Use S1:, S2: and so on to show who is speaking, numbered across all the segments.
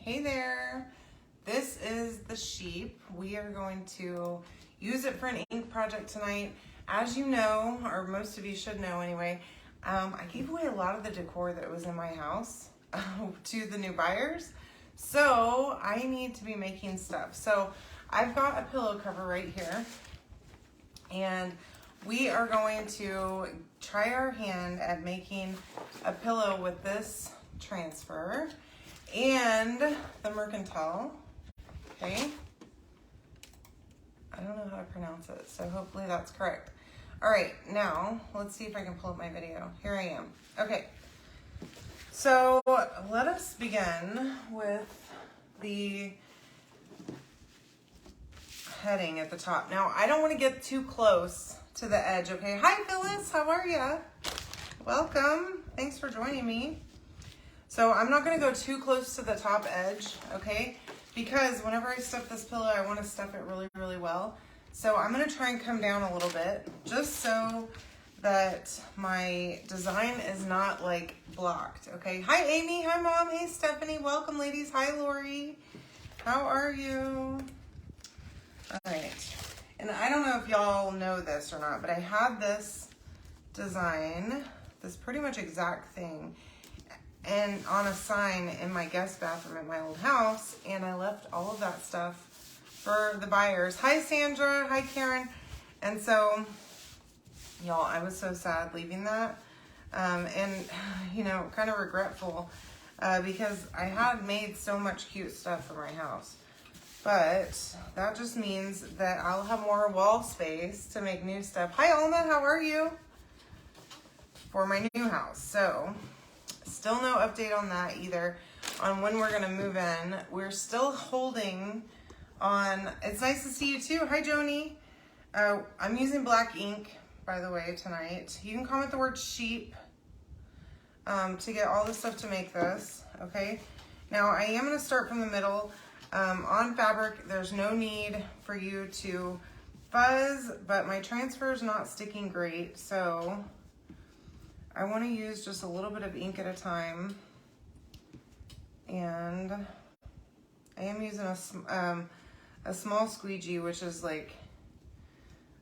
S1: Hey there, this is the sheep. We are going to use it for an ink project tonight. As you know, or most of you should know anyway, I gave away a lot of the decor that was in my house to the new buyers. So I need to be making stuff. So I've got a pillow cover right here, and we are going to try our hand at making a pillow with this transfer and the Mercantile. Okay, I don't know how to pronounce it, so hopefully that's correct. All right, now let's see if I can pull up my video. Here I am. Okay, so let us begin with the heading at the top. Now, I don't want to get too close to the edge, okay? Hi, Phyllis, how are you? Welcome, thanks for joining me. So I'm not gonna go too close to the top edge, okay? Because whenever I stuff this pillow, I wanna stuff it really, really well. So I'm gonna try and come down a little bit, just so that my design is not like blocked, okay? Hi, Amy, hi, Mom, hey, Stephanie, welcome, ladies. Hi, Lori, how are you? All right, and I don't know if y'all know this or not, but I had this design, this pretty much exact thing, and on a sign in my guest bathroom at my old house, and I left all of that stuff for the buyers. Hi, Sandra, hi, Karen. And so, y'all, I was so sad leaving that, and, you know, kind of regretful, because I had made so much cute stuff for my house. But that just means that I'll have more wall space to make new stuff. Hi, Alma, how are you? For my new house. So, still no update on that either, on when we're gonna move in. We're still holding on, it's nice to see you too. Hi, Joni. I'm using black ink, by the way, tonight. You can comment the word sheep to get all the stuff to make this, okay? Now, I am gonna start from the middle. On fabric, there's no need for you to fuzz, but my transfer is not sticking great, so I want to use just a little bit of ink at a time. And I am using a small squeegee, which is like,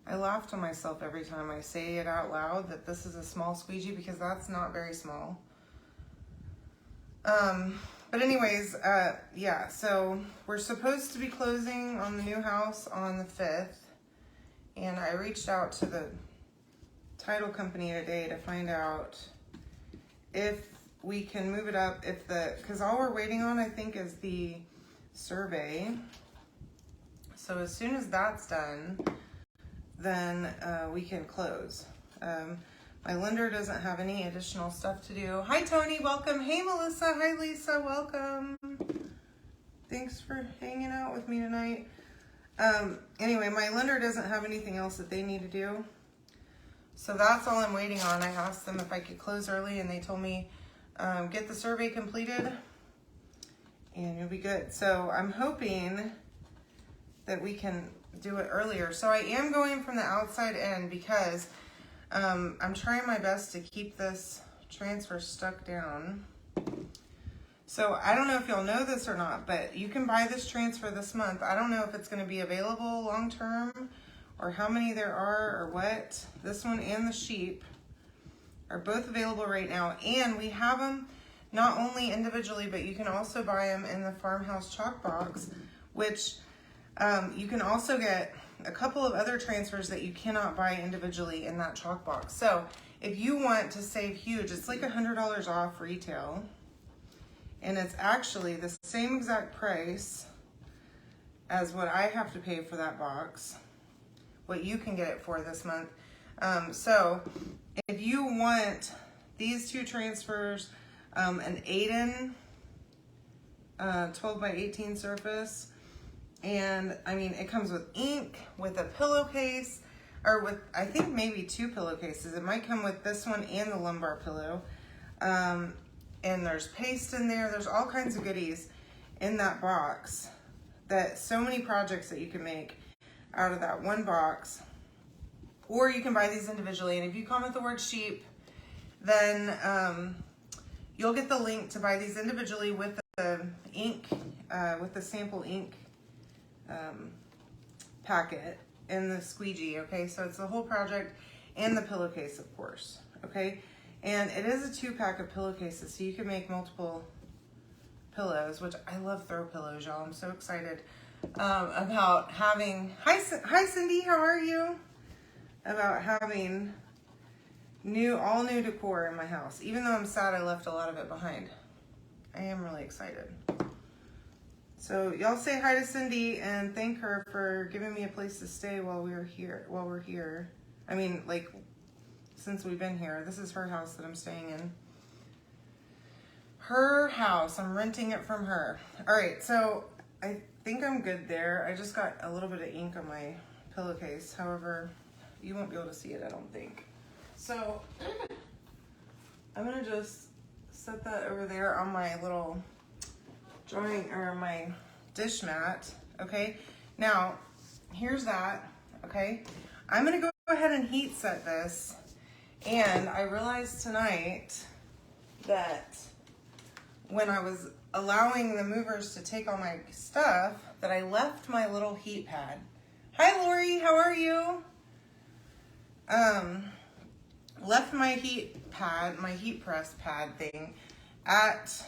S1: I laugh to myself every time I say it out loud that this is a small squeegee, because that's not very small. But anyways, yeah, so we're supposed to be closing on the new house on the 5th, and I reached out to the title company today to find out if we can move it up, because all we're waiting on, I think, is the survey. So as soon as that's done, then we can close. My lender doesn't have any additional stuff to do. Hi, Tony, welcome. Hey, Melissa, hi, Lisa, welcome. Thanks for hanging out with me tonight. Anyway, my lender doesn't have anything else that they need to do. So that's all I'm waiting on. I asked them if I could close early, and they told me get the survey completed and you'll be good. So I'm hoping that we can do it earlier. So I am going from the outside in, because I'm trying my best to keep this transfer stuck down. So I don't know if y'all know this or not, but you can buy this transfer this month. I don't know if it's going to be available long term, or how many there are, or what. This one and the sheep are both available right now, and we have them not only individually, but you can also buy them in the Farmhouse Chalk Box, which you can also get a couple of other transfers that you cannot buy individually in that chalk box. So if you want to save huge, it's like $100 off retail, and it's actually the same exact price as what I have to pay for that box, what you can get it for this month. So if you want these two transfers, an Aden 12 by 18 surface, and I mean, it comes with ink, with a pillowcase, or with, I think, maybe 2 pillowcases. It might come with this one and the lumbar pillow. And there's paste in there. There's all kinds of goodies in that box, that so many projects that you can make out of that one box. Or you can buy these individually. And if you comment the word sheep, then you'll get the link to buy these individually with the ink, with the sample ink packet in the squeegee, okay? So it's the whole project and the pillowcase, of course, okay? And it is a 2-pack of pillowcases, so you can make multiple pillows, which I love throw pillows, y'all. I'm so excited about having, hi Cindy, how are you? About having all new decor in my house. Even though I'm sad I left a lot of it behind. I am really excited. So y'all say hi to Cindy and thank her for giving me a place to stay while we're here. I mean, like, since we've been here. This is her house that I'm staying in. Her house, I'm renting it from her. All right, so I think I'm good there. I just got a little bit of ink on my pillowcase. However, you won't be able to see it, I don't think. So I'm gonna just set that over there on my little drawing, or my dish mat, okay? Now, here's that, okay? I'm gonna go ahead and heat set this, and I realized tonight that when I was allowing the movers to take all my stuff, that I left my little heat pad. Hi Lori, how are you? Left my heat pad, my heat press pad thing at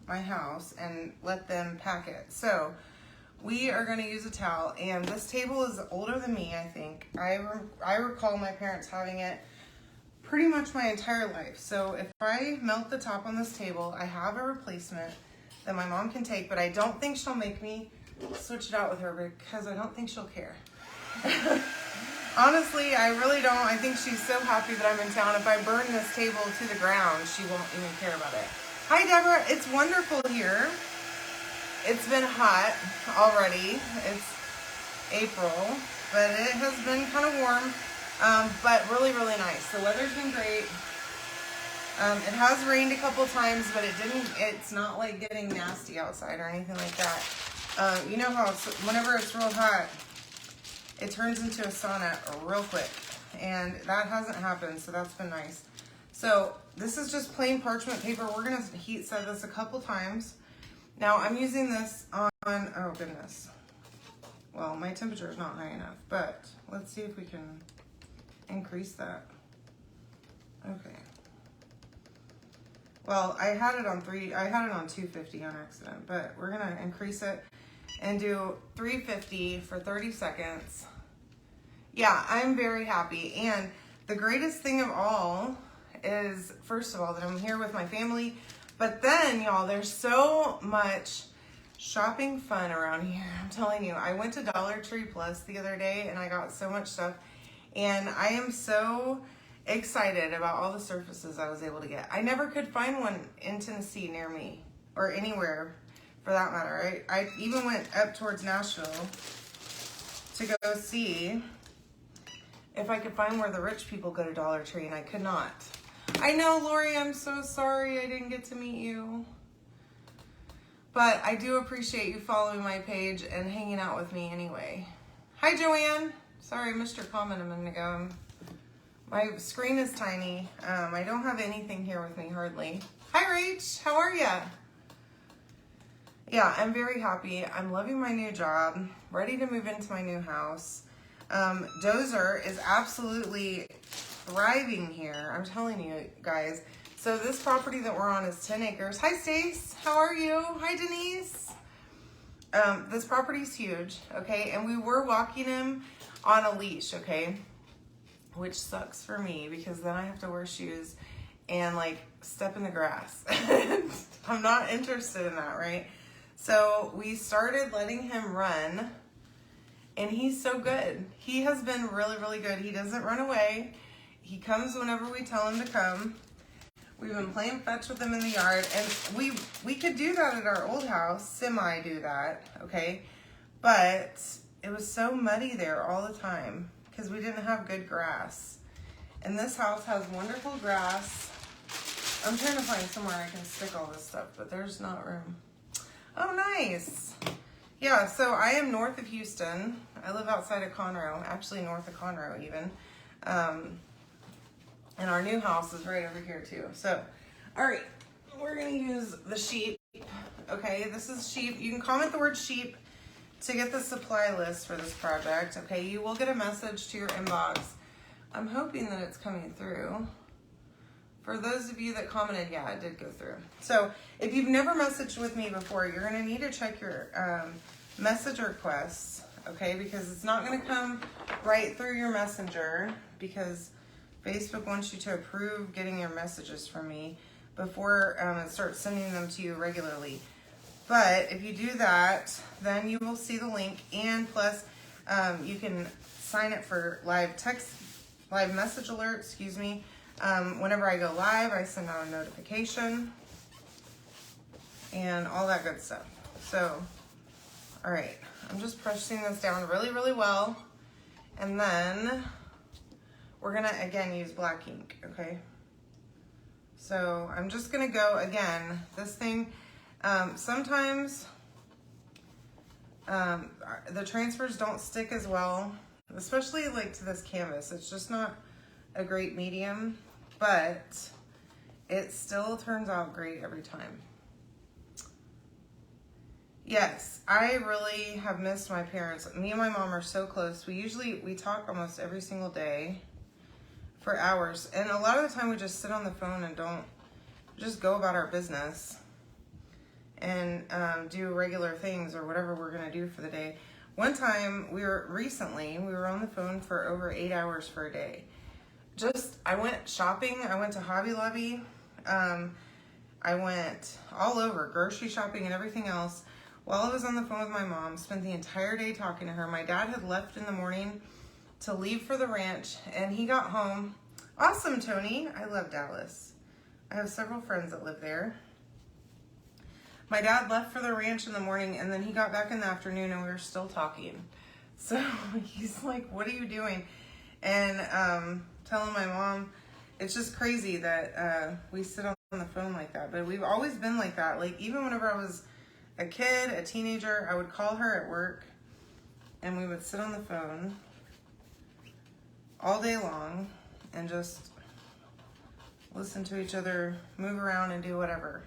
S1: my house and let them pack it. So we are going to use a towel, and this table is older than me, I think. I recall my parents having it pretty much my entire life. So if I melt the top on this table, I have a replacement that my mom can take, but I don't think she'll make me switch it out with her because I don't think she'll care. Honestly, I really don't. I think she's so happy that I'm in town. If I burn this table to the ground, she won't even care about it. Hi, Deborah. It's wonderful here. It's been hot already. It's April, but it has been kind of warm, but really, really nice. The weather's been great. It has rained a couple times, but it's not like getting nasty outside or anything like that. You know how whenever it's real hot, it turns into a sauna real quick, and that hasn't happened, so that's been nice. So this is just plain parchment paper. We're gonna heat set this a couple times. Now I'm using this on, oh goodness. Well, my temperature is not high enough, but let's see if we can increase that. Okay. Well, I had it on 250 on accident, but we're gonna increase it and do 350 for 30 seconds. Yeah, I'm very happy. And the greatest thing of all is, first of all, that I'm here with my family. But then, y'all, there's so much shopping fun around here. I'm telling you, I went to Dollar Tree Plus the other day and I got so much stuff. And I am so excited about all the surfaces I was able to get. I never could find one in Tennessee near me, or anywhere for that matter. I even went up towards Nashville to go see if I could find where the rich people go to Dollar Tree, and I could not. I know, Lori, I'm so sorry I didn't get to meet you. But I do appreciate you following my page and hanging out with me anyway. Hi, Joanne. Sorry, I missed your comment a minute ago. My screen is tiny. I don't have anything here with me, hardly. Hi, Rach. How are ya? Yeah, I'm very happy. I'm loving my new job. Ready to move into my new house. Dozer is absolutely thriving here. I'm telling you guys. So this property that we're on is 10 acres. Hi, Stace. How are you? Hi, Denise. This property's huge, okay? And we were walking him on a leash, okay? Which sucks for me because then I have to wear shoes and like step in the grass. I'm not interested in that, right? So we started letting him run, and he's so good. He has been really, really good. He doesn't run away. He comes whenever we tell him to come. We've been playing fetch with him in the yard, and we could do that at our old house, semi-do that, okay? But it was so muddy there all the time because we didn't have good grass. And this house has wonderful grass. I'm trying to find somewhere I can stick all this stuff, but there's not room. Oh, nice. Yeah, so I am north of Houston. I live outside of Conroe, actually north of Conroe even. And our new house is right over here too. So, all right, we're gonna use the sheep okay? This is sheep. You can comment the word sheep to get the supply list for this project, okay? You will get a message to your inbox. I'm hoping that it's coming through. For those of you that commented, yeah, it did go through. So if you've never messaged with me before, you're gonna need to check your message requests, okay? Because it's not gonna come right through your messenger because Facebook wants you to approve getting your messages from me before it starts sending them to you regularly. But if you do that, then you will see the link, and plus you can sign up for live message alerts, excuse me. Whenever I go live, I send out a notification and all that good stuff. So, all right, I'm just pressing this down really, really well. And then we're gonna, again, use black ink, okay? So I'm just gonna go, again, this thing, sometimes the transfers don't stick as well, especially like to this canvas. It's just not a great medium, but it still turns out great every time. Yes, I really have missed my parents. Me and my mom are so close. We talk almost every single day for hours. And a lot of the time we just sit on the phone and don't just go about our business and do regular things or whatever we're gonna do for the day. One time we were on the phone for over 8 hours for a day. I went shopping, I went to Hobby Lobby, I went all over, grocery shopping and everything else. While I was on the phone with my mom, spent the entire day talking to her. My dad had left in the morning to leave for the ranch, and he got home. Awesome, Tony. I love Dallas. I have several friends that live there. My dad left for the ranch in the morning, and then he got back in the afternoon, and we were still talking. So he's like, what are you doing? And telling my mom, it's just crazy that we sit on the phone like that. But we've always been like that. Like, even whenever I was a kid, a teenager, I would call her at work, and we would sit on the phone all day long and just listen to each other, move around and do whatever.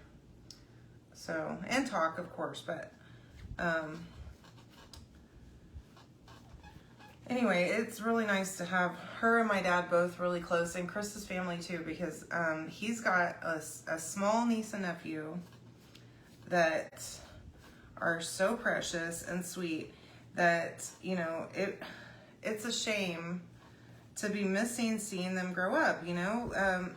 S1: So, and talk, of course, but anyway, it's really nice to have her and my dad both really close, and Chris's family too, because he's got a small niece and nephew that are so precious and sweet that, you know, it's a shame to be missing seeing them grow up, you know.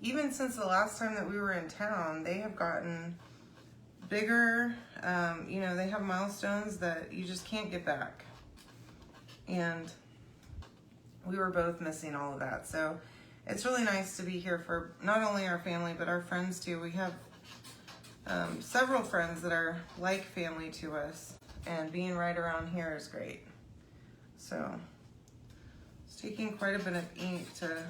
S1: Even since the last time that we were in town, they have gotten bigger. You know, they have milestones that you just can't get back. And we were both missing all of that. So it's really nice to be here for not only our family, but our friends too. We have several friends that are like family to us, and being right around here is great. So it's taking quite a bit of ink to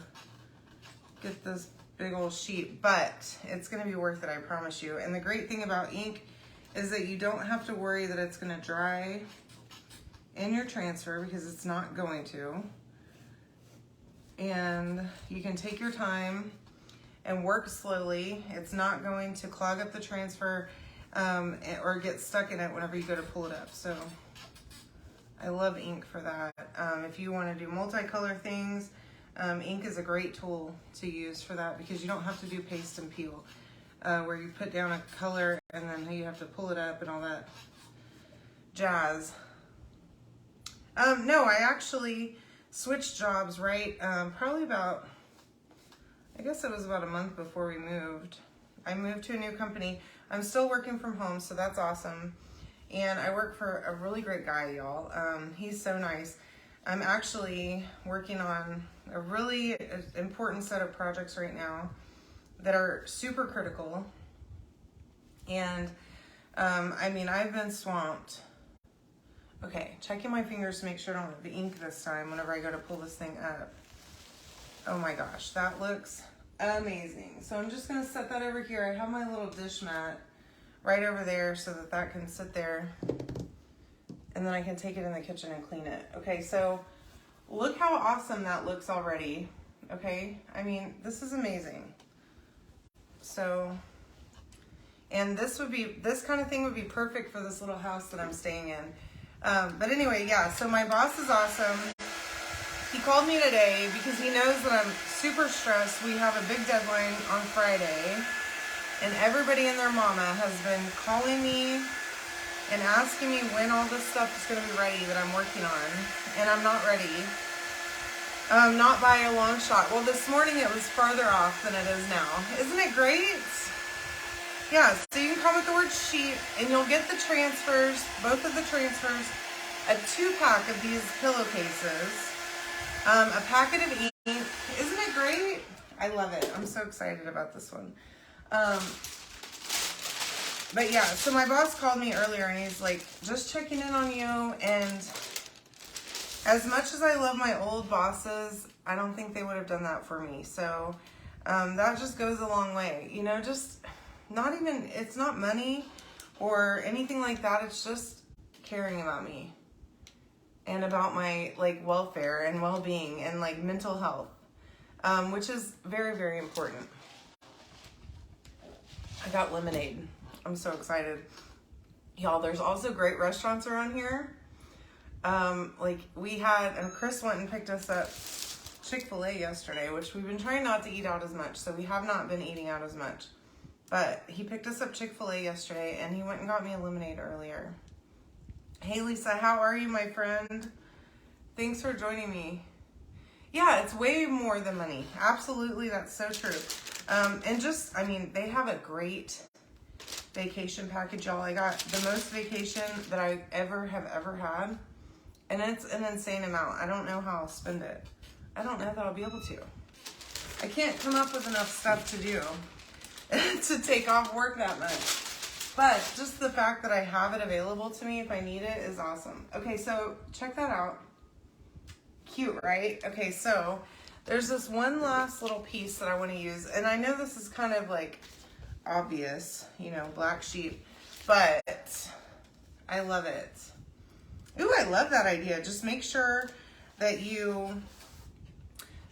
S1: get this big old sheet, but it's gonna be worth it, I promise you. And the great thing about ink is that you don't have to worry that it's gonna dry in your transfer, because it's not going to. And you can take your time and work slowly. It's not going to clog up the transfer or get stuck in it whenever you go to pull it up. So I love ink for that. If you want to do multicolor things, ink is a great tool to use for that, because you don't have to do paste and peel, where you put down a color and then you have to pull it up and all that jazz. No, I actually switched jobs, right? Probably about, I guess it was about a month before we moved. I moved to a new company. I'm still working from home, so that's awesome. And I work for a really great guy, y'all. He's so nice. I'm actually working on a really important set of projects right now that are super critical. And I mean, I've been swamped. Okay, checking my fingers to make sure I don't have the ink this time whenever I go to pull this thing up. Oh my gosh, that looks amazing. So I'm just gonna set that over here. I have my little dish mat right over there so that that can sit there, and then I can take it in the kitchen and clean it. Okay, so look how awesome that looks already. Okay, I mean, this is amazing. So And this kind of thing would be perfect for this little house that I'm staying in. But anyway, yeah, so my boss is awesome. He called me today because he knows that I'm super stressed. We have a big deadline on Friday, and everybody and their mama has been calling me and asking me when all this stuff is going to be ready that I'm working on, and I'm not ready. Not by a long shot. Well, this morning it was farther off than it is now. Isn't it great? Yeah, so you can come with the word sheet, and you'll get the transfers, both of the transfers, a 2-pack of these pillowcases, a packet of ink. Isn't it great? I love it. I'm so excited about this one. But yeah, so my boss called me earlier, and he's like, just checking in on you, and as much as I love my old bosses, I don't think they would have done that for me. So that just goes a long way. You know, just not even, it's not money or anything like that. It's just caring about me and about my like welfare and well-being and like mental health, which is very, very important. I got lemonade. I'm so excited. Y'all, there's also great restaurants around here. Like we had, and Chris went and picked us up Chick-fil-A yesterday, which we've been trying not to eat out as much, so we have not been eating out as much. But he picked us up Chick-fil-A yesterday, and he went and got me a lemonade earlier. Hey, Lisa, how are you, my friend? Thanks for joining me. Yeah, it's way more than money. Absolutely, that's so true. And just, I mean, they have a great vacation package, y'all. I got the most vacation that I have ever had. And it's an insane amount. I don't know how I'll spend it. I don't know that I'll be able to. I can't come up with enough stuff to do to take off work that much. But just the fact that I have it available to me if I need it is awesome. Okay, so check that out. Cute, right? Okay, so there's this one last little piece that I want to use. And I know this is kind of like obvious, you know, black sheep, but I love it. Ooh, I love that idea. Just make sure that you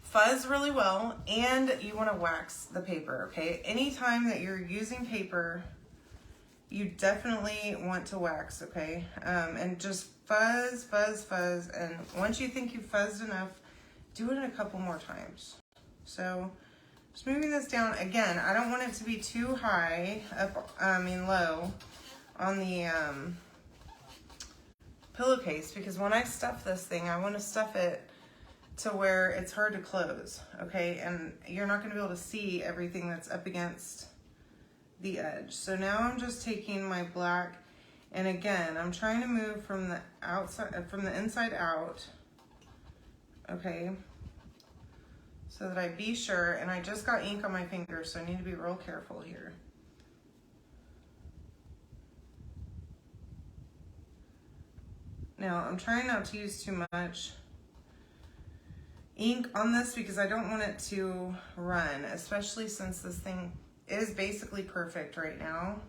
S1: fuzz really well and you want to wax the paper, okay? Anytime that you're using paper, you definitely want to wax, okay? And just fuzz, fuzz, fuzz. And once you think you've fuzzed enough, do it a couple more times. So just moving this down. Again, I don't want it to be too high, low on the pillowcase, because when I stuff this thing, I want to stuff it to where it's hard to close, okay? And you're not going to be able to see everything that's up against the edge. So now I'm just taking my black, and again, I'm trying to move from the outside, from the inside out, okay? So that I be sure, and I just got ink on my finger, so I need to be real careful here. Now, I'm trying not to use too much ink on this because I don't want it to run, especially since this thing is basically perfect right now.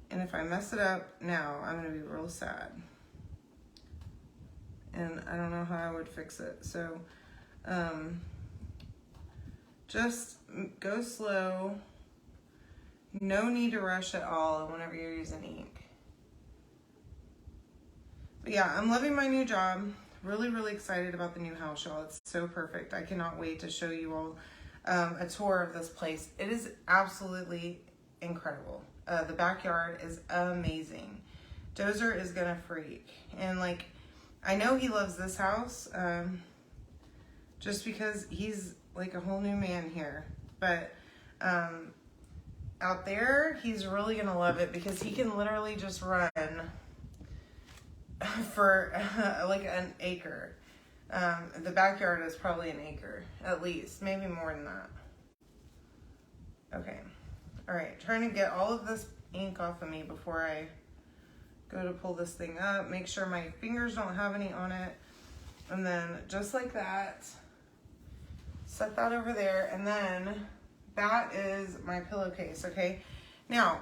S1: And if I mess it up now, I'm gonna be real sad. And I don't know how I would fix it. So, just go slow. No need to rush at all whenever you're using ink. But yeah, I'm loving my new job. Really, really excited about the new house, y'all. It's so perfect. I cannot wait to show you all a tour of this place. It is absolutely incredible. The backyard is amazing. Dozer is gonna freak. And like, I know he loves this house just because he's like a whole new man here. But out there, he's really gonna love it because he can literally just run for like an acre. The backyard is probably an acre, at least, maybe more than that. Okay, all right, trying to get all of this ink off of me before I go to pull this thing up. Make sure my fingers don't have any on it. And then just like that, set that over there. And then that is my pillowcase, okay? Now,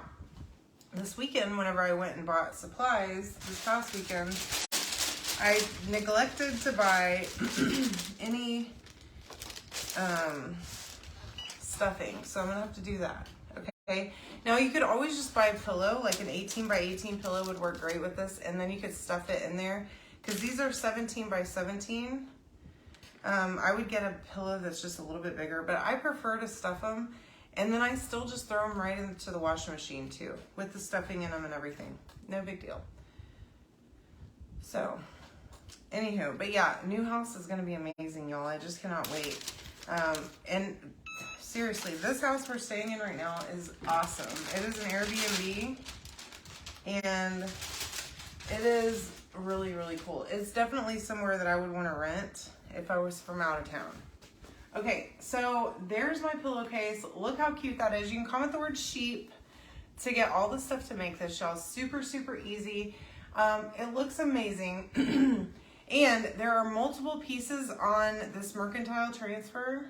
S1: this weekend, whenever I went and bought supplies, this past weekend, I neglected to buy any stuffing, so I'm gonna have to do that, Okay, now you could always just buy a pillow, like an 18 by 18 pillow would work great with this, and then you could stuff it in there, because these are 17 by 17. I would get a pillow that's just a little bit bigger, but I prefer to stuff them, and then I still just throw them right into the washing machine too, with the stuffing in them and everything. No big deal. So, anywho, but yeah, new house is going to be amazing, y'all. I just cannot wait. And seriously, this house we're staying in right now is awesome. It is an Airbnb, and it is really, really cool. It's definitely somewhere that I would want to rent if I was from out of town. Okay, so there's my pillowcase. Look how cute that is. You can comment the word sheep to get all the stuff to make this, y'all. Super, super easy. It looks amazing. And there are multiple pieces on this mercantile transfer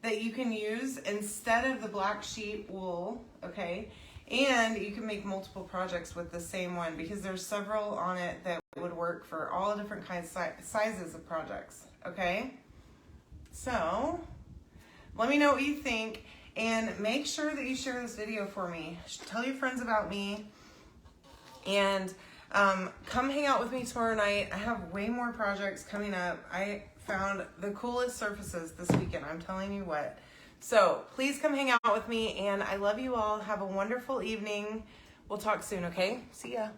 S1: that you can use instead of the black sheep wool, okay? And you can make multiple projects with the same one, because there's several on it that would work for all different kinds sizes of projects, okay? So let me know what you think, and make sure that you share this video for me. Tell your friends about me, and come hang out with me tomorrow night. I have way more projects coming up. I found the coolest surfaces this weekend, I'm telling you what. So please come hang out with me, and I love you all. Have a wonderful evening. We'll talk soon, okay? See ya.